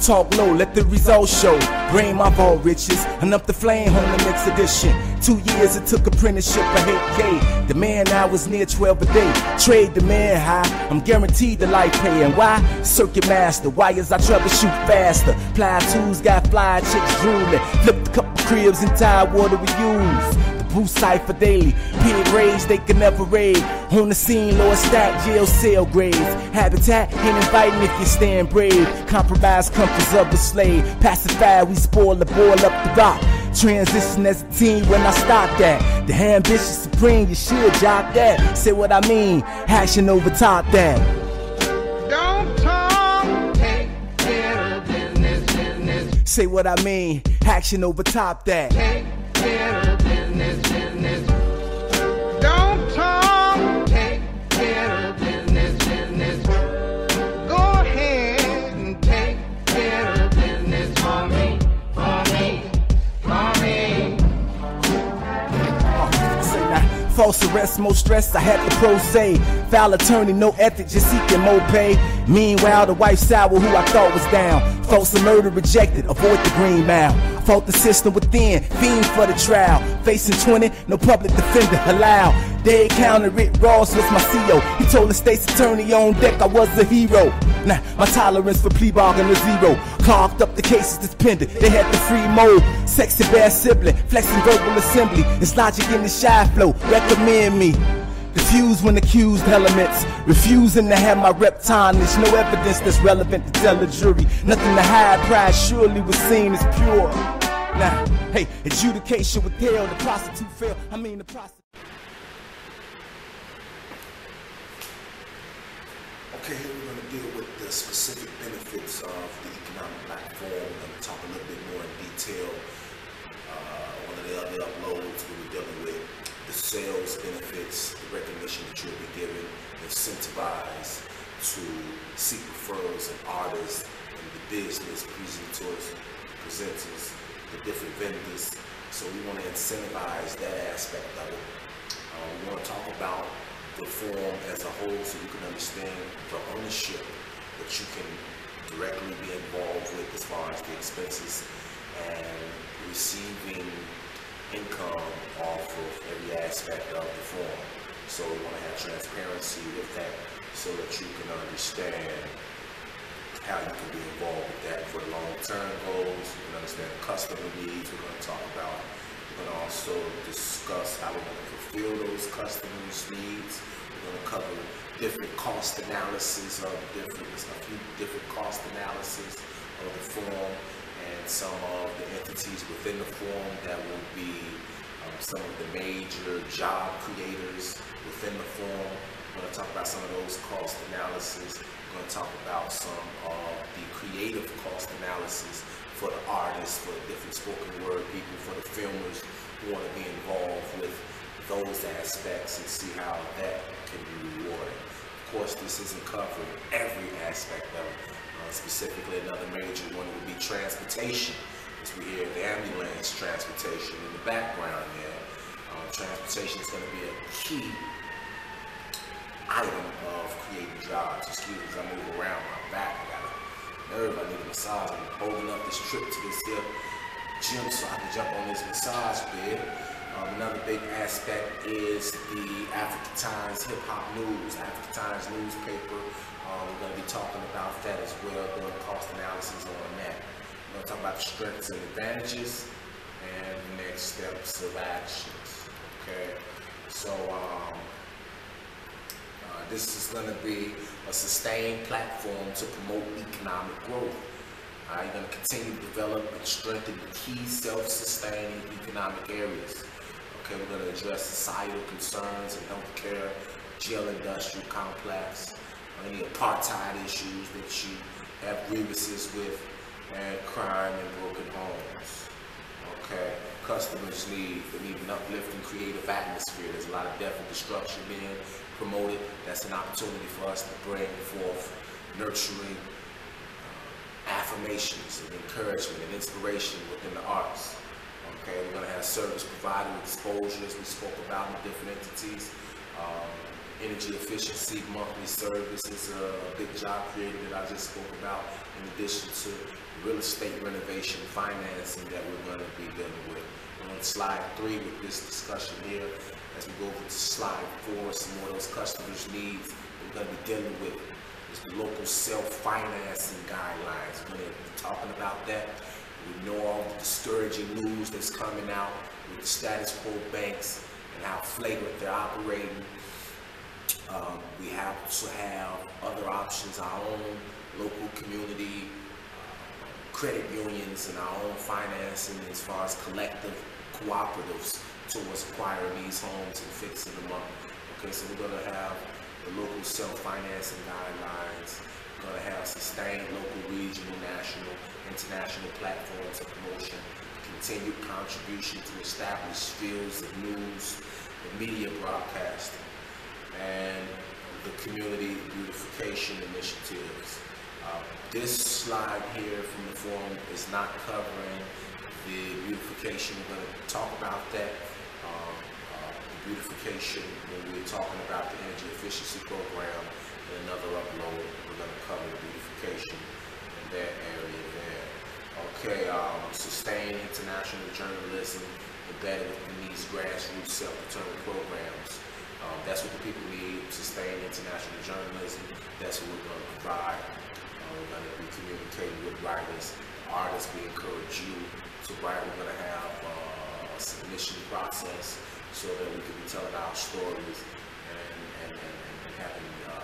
Talk low, let the results show. Bring my vault riches, and up the flame on the next edition. 2 years it took apprenticeship at 8K. The man now is near 12 a day. Trade the man high, I'm guaranteed the life pay. And why? Circuit master, wires I troubleshoot faster. Ply tools got fly chicks drooling. Flipped a couple cribs in Tide water we use. Blue cipher daily, pig rage they can never raid. On the scene, Lord stack jail cell grades. Habitat ain't inviting if you stand brave. Compromise comforts of a slave. Pacified, we spoil the boil up the rock. Transition as a team when I stop that. The ambitious supreme, you should job that. Say what I mean, action over top that. Don't talk, take care of business. Say what I mean, action over top that. Take care of business. Don't talk, take care of business. Go ahead and take care of business for me, for me, for me. Say now, false arrest, more stress, I had the pro say. Foul attorney, no ethic, just seeking more pay. Meanwhile, the wife sour who I thought was down. False and murder rejected, avoid the green mile. Fought the system within, fiend for the trial. Facing 20, no public defender allowed. They counted Rick Ross was my CO. He told the state's attorney on deck I was a hero. Now, my tolerance for plea bargain is zero. Clogged up the cases that's pending, they had the free mode. Sexy bad sibling, flexing verbal assembly. It's logic in the shy flow, recommend me. Diffuse when accused elements, refusing to have my rep tarnished. No evidence that's relevant to tell the jury. Nothing to hide, pride surely was seen as pure. Now, hey, adjudication with hell, the prostitute fell. I mean the prostitute. Okay, here we're going to deal with the specific benefits of the economic platform. We're going to talk a little bit more in detail. One of the other uploads we were dealing with the sales benefits, the recognition that you'll be given, incentivized to seek referrals and artists and the business presenters, the different vendors. So we want to incentivize that aspect of it. We want to talk about the form as a whole so you can understand the ownership that you can directly be involved with as far as the expenses and receiving income off of every aspect of the form. So we want to have transparency with that so that you can understand how you can be involved with that for the long-term goals. You can understand the customer needs we're going to talk about. We're going to also discuss how we're going to fulfill those customers' needs. We're going to cover different cost analysis of a few different cost analysis of the form and some of the entities within the form that will be some of the major job creators within the form. We're going to talk about some of those cost analysis. We're going to talk about some of the creative cost analysis for the artists, for the different spoken word people, for the filmers who want to be involved with those aspects and see how that can be rewarded. Of course, this isn't covering every aspect of it. Specifically, another major one would be transportation. As we hear the ambulance transportation in the background there. Transportation is going to be a key item of creating jobs. Excuse me, as I move around my back, I got a nerve, I need a massage. I'm holding up this trip to this here gym so I can jump on this massage bed. Another big aspect is the African Times Hip Hop News, African Times newspaper. We're going to be talking about that as well, doing cost analysis on that. We're going to talk about the strengths and advantages and the next steps of actions. Okay, so this is going to be a sustained platform to promote economic growth. You're going to continue to develop and strengthen the key self-sustaining economic areas. Okay, we're going to address societal concerns in healthcare, jail industrial complex, any apartheid issues that you have grievances with, and crime and broken homes. Okay, customers they need an uplifting creative atmosphere. There's a lot of death and destruction being promoted. That's an opportunity for us to bring forth nurturing affirmations and encouragement and inspiration within the arts. Okay, we're going to have service provider exposure as we spoke about in different entities. energy efficiency monthly service is a big job creator that I just spoke about, in addition to real estate renovation financing that we're going to be dealing with. On slide 3 with this discussion here, as we go over to slide 4, some more of those customers' needs we're going to be dealing with is the local self-financing guidelines. We're going to be talking about that. We know all the discouraging news that's coming out with the status quo banks and how flagrant they're operating. We also have other options, our own local community credit unions and our own financing as far as collective cooperatives towards acquiring these homes and fixing them up. Okay, so we're going to have the local self-financing guidelines. We're going to have sustained local, regional, national, international platforms of promotion, continued contribution to established fields of news and media broadcasting, and the community beautification initiatives. This slide here from the forum is not covering the beautification. We're going to talk about that. The beautification, when we're talking about the energy efficiency program, in another upload, we're going to cover the beautification in that area there. Okay, sustained international journalism embedded within these grassroots self-determined programs. That's what the people need, sustained international journalism. That's what we're going to provide. We're going to be communicating with writers, artists. We encourage you to write. We're going to have a submission process so that we can be telling our stories and having the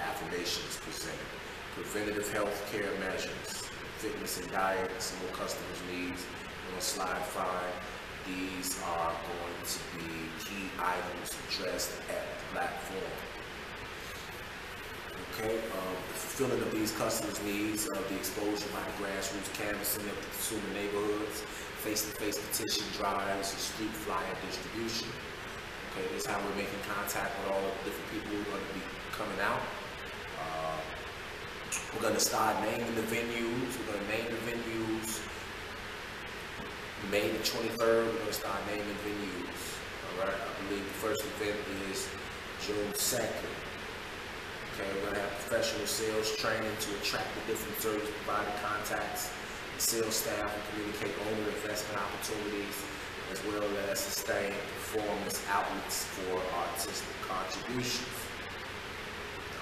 affirmations presented. Preventative health care measures, fitness and diet, some more customers' needs. On slide 5, these are going to be key items addressed at the platform. Okay, the fulfilling of these customers' needs, the exposure by the grassroots canvassing of the consumer neighborhoods, face-to-face petition drives, and street flyer distribution. Okay, this is how we're making contact with all the different people who are going to be coming out. We're going to start naming the venues. We're going to name the venues. May the 23rd, we're going to start naming venues. All right, I believe the first event is June 2nd. Okay, we're going to have professional sales training to attract the different service provider contacts, the sales staff, and communicate owner investment opportunities, as well as sustain performance outlets for artistic contributions.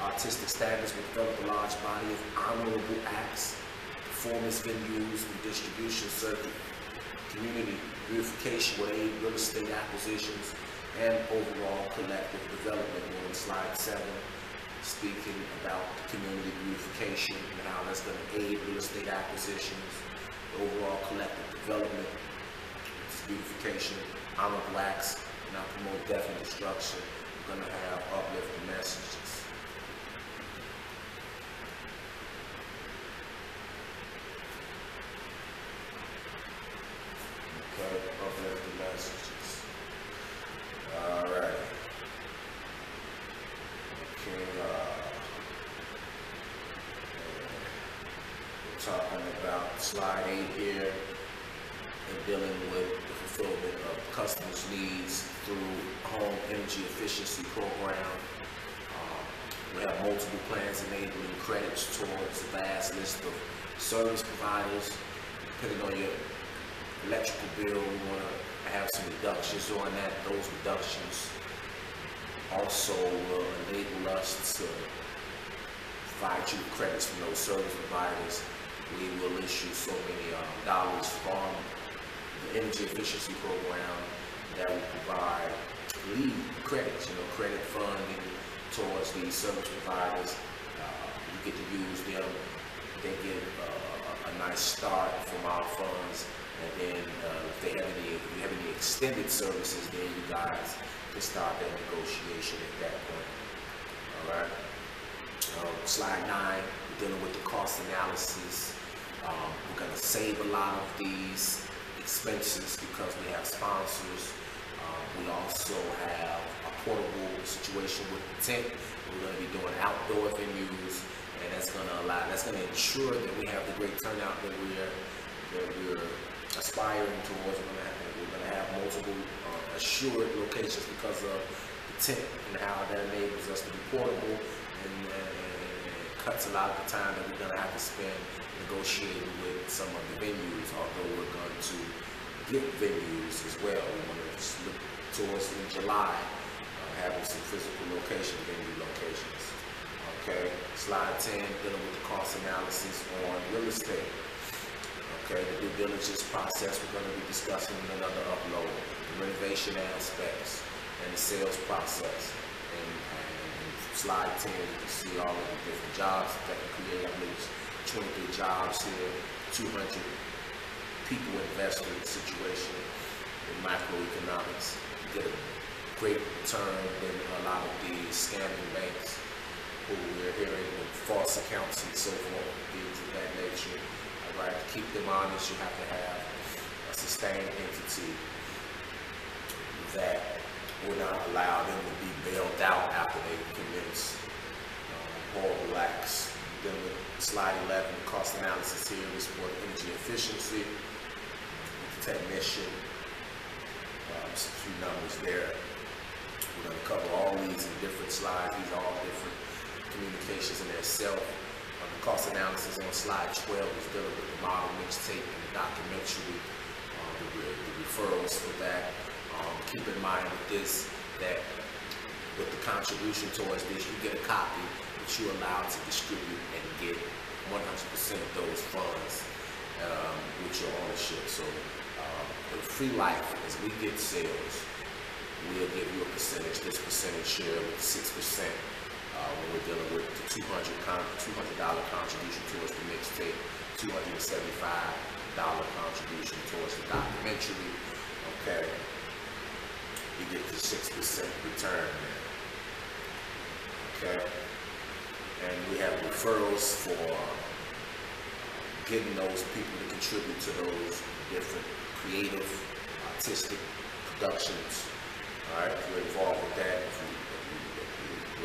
Artistic standards will develop a large body of honorable acts, performance venues, and distribution circuit. Community beautification will aid real estate acquisitions and overall collective development. We're on slide 7. Speaking about community beautification and how that's going to aid real estate acquisitions, overall collective development, beautification, honorable acts, and not promote death and destruction. We're going to have uplifting messages. Okay, uplifting messages. All right. We're talking about slide 8 here and dealing with the fulfillment of customers' needs through home energy efficiency program. We have multiple plans enabling credits towards a vast list of service providers. Depending on your electrical bill, we want to have some reductions on that. Those reductions also will enable us to provide you credits from those service providers. We will issue so many dollars from the energy efficiency program that will provide lead credits, credit funding towards these service providers. You get to use them. They get a nice start from our funds. And then if you have any extended services, then you guys can start that negotiation at that point. All right. Slide 9, we're dealing with the cost analysis. We're going to save a lot of these expenses because we have sponsors. We also have a portable situation with the tent. We're going to be doing outdoor venues, and that's going to ensure that we have the great turnout that we're aspiring towards. We're going to have multiple assured locations because of the tent and how that enables us to be portable and cuts a lot of the time that we're going to have to spend negotiating with some of the venues, although we're going to get venues as well. We want to just look towards in July, having some physical venue locations. Okay, slide 10, dealing with the cost analysis on real estate. Okay, the due diligence process we're going to be discussing in another upload. The renovation aspects and the sales process. And slide 10, you can see all of the different jobs that we create. I believe it's 23 jobs here, 200 people invested in the situation in macroeconomics. You get a great return than a lot of the scamming banks who we're hearing with false accounts and so forth, things of that nature. All right, to keep them honest, you have to have a sustained entity that will not allow them to be bailed out after they commence horrible acts. Then with slide 11, cost analysis here, we support energy efficiency, technician, just a few numbers there. We're going to cover all these in different slides. These are all different communications in themselves. The cost analysis on slide 12 is dealing with the model mixtape and the documentary, the referrals for that. Keep in mind with this that with the contribution towards this, you get a copy that you're allowed to distribute and get 100% of those funds with your ownership. So with Free Life, as we get sales, we'll give you a percentage, this percentage share with 6% when we're dealing with the $200 contribution towards the mixtape, $275 contribution towards the documentary. Okay, you get the 6% return there. Okay, and we have referrals for getting those people to contribute to those different creative, artistic productions. All right, if you're involved with that, if you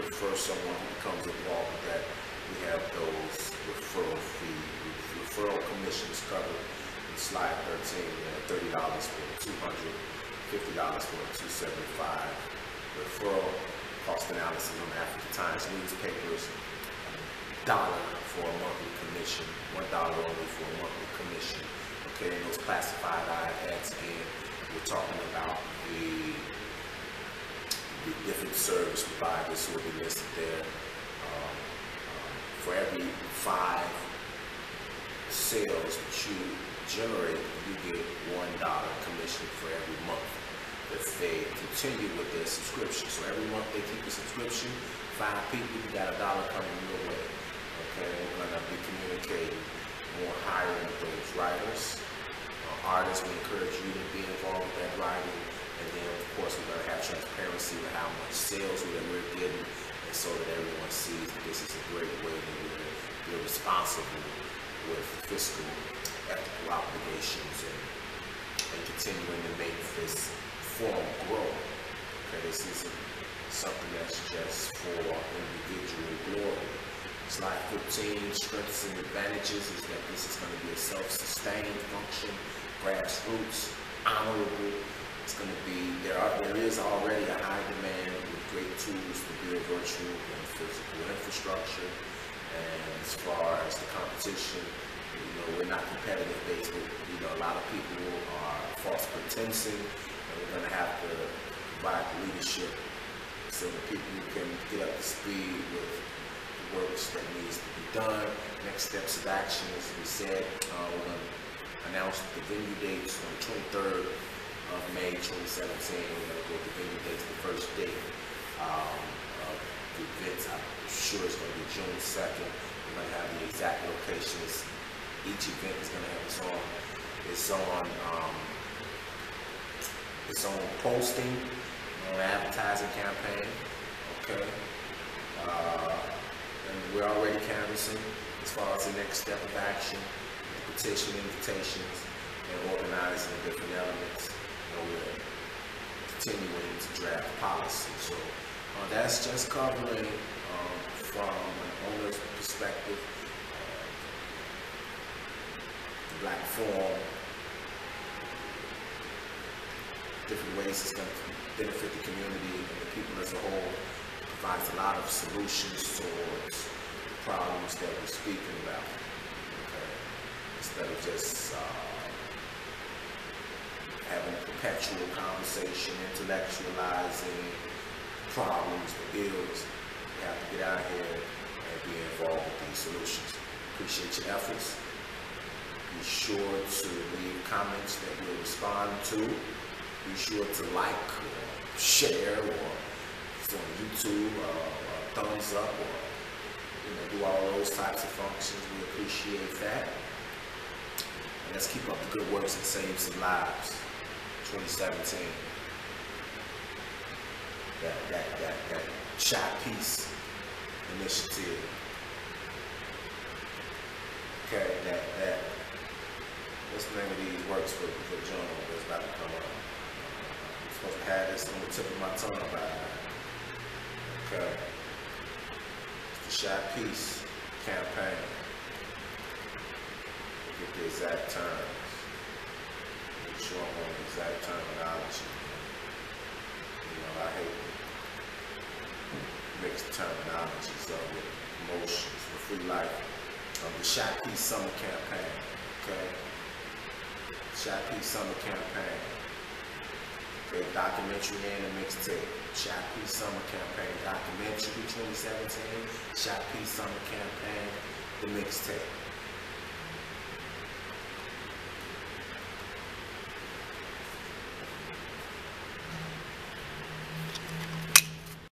refer someone who becomes involved with that, we have those referral commissions covered in slide 13. $30 for the 200, $50 for the 275. Referral cost analysis on African Times newspapers. $1 for a monthly commission. $1 only for a monthly commission. Okay, and those classified ads again, we're talking about the different service providers who will be listed there. For every 5 sales that you generate, you get $1 commission for every month if they continue with their subscription. So every month they keep a subscription, 5 people, you got $1 coming your way. Okay, we're going to be communicating more hiring of those writers. Artists, we encourage you to be involved with that writing. And then, of course, we're going to have transparency with how much sales that we're getting, and so that everyone sees that this is a great way that we're responsible with fiscal, ethical obligations and continuing to make this form grow. Okay, this isn't something that's just for individual glory. Slide 15, strengths and advantages, is that this is going to be a self-sustained function, grassroots, honorable. It's going to be, there is already a high demand with great tools to build virtual and physical infrastructure. And as far as the competition, we're not competitive based, but a lot of people are false pretensing, and we're going to have to provide leadership so that people can get up to speed with the works that needs to be done. Next steps of action, as we said, we're going to announce the venue dates on the 23rd of May 2017. We're going to go to venue dates, the first date of the events. I'm sure it's going to be June 2nd. We're going to have the exact locations. Each event is going to have its own posting, advertising campaign. Okay, and we're already canvassing as far as the next step of action, petition invitations, and organizing the different elements. We're continuing to draft policy. So that's just covering from an owner's perspective, the black form, different ways it's going to benefit the community and the people as a whole. It provides a lot of solutions towards the problems that we're speaking about. Okay? Instead of just having a perpetual conversation, intellectualizing problems, the ills, you have to get out here and be involved with these solutions. Appreciate your efforts. Be sure to leave comments that we'll respond to. Be sure to like or share, or if it's on YouTube, thumbs up, or do all those types of functions. We appreciate that. And let's keep up the good works and save some lives. 2017. That Shot Peace initiative. Okay, that what's the name of these works for journal that's about to come up? I'm supposed to have this on the tip of my tongue by now. Okay. It's the Shot Peace campaign. Get the exact terms. Make sure I'm on the exact terminology. I hate mixed terminologies with emotions, with free life. The Shot Peace Summer Campaign, okay? Shot Peace Summer Campaign. Okay, documentary and a mixtape. Shot Peace Summer Campaign, documentary 2017. Shot Peace Summer Campaign, the mixtape.